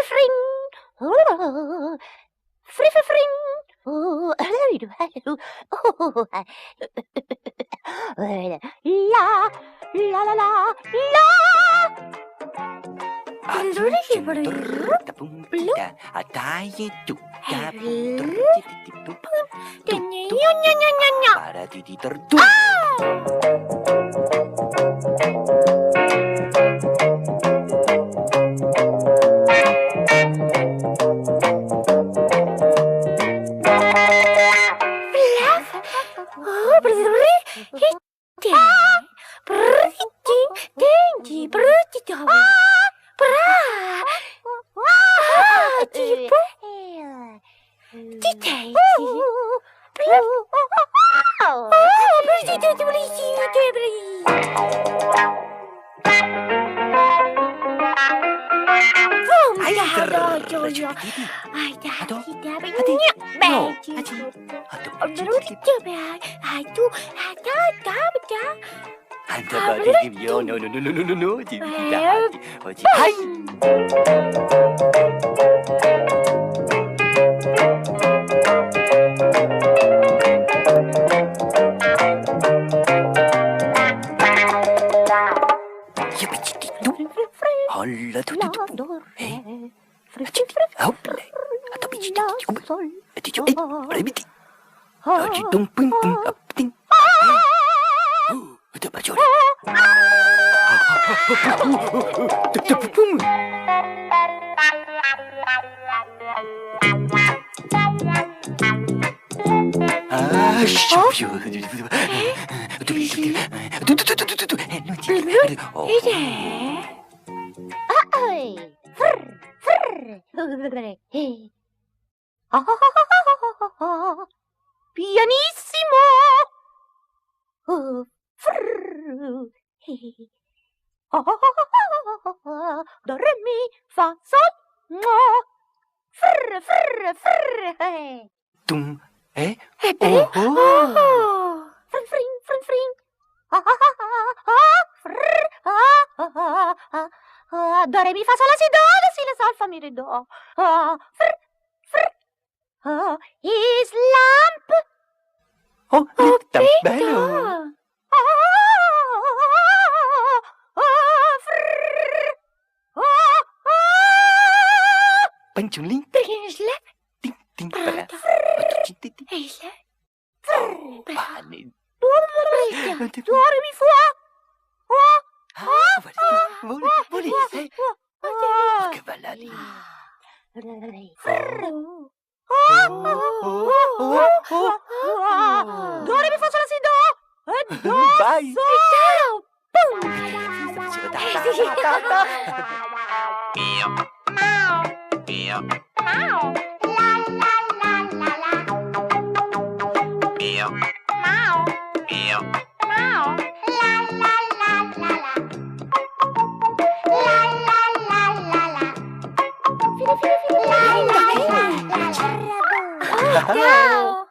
Frifrin. Frifrin. Oh, la la la la la. Pianissimo. Do re mi fa sol. Frr frr frr. Tum, Frin frin frin. Do re mi fa sol la si do la si la sol fa mi re do. Frr frr. Is lamp. oh, bello! Panciulin, ting, ting, para. Pane. Dore mi fa. Volete? Oh, che bella lì. Dore mi faccio la si do. Do. Vai. Mio Mao, Mio Mao, la la la la la. Mio Mao, Mio Mao, la la la la la. La la la la la. La la la la la. Ciao.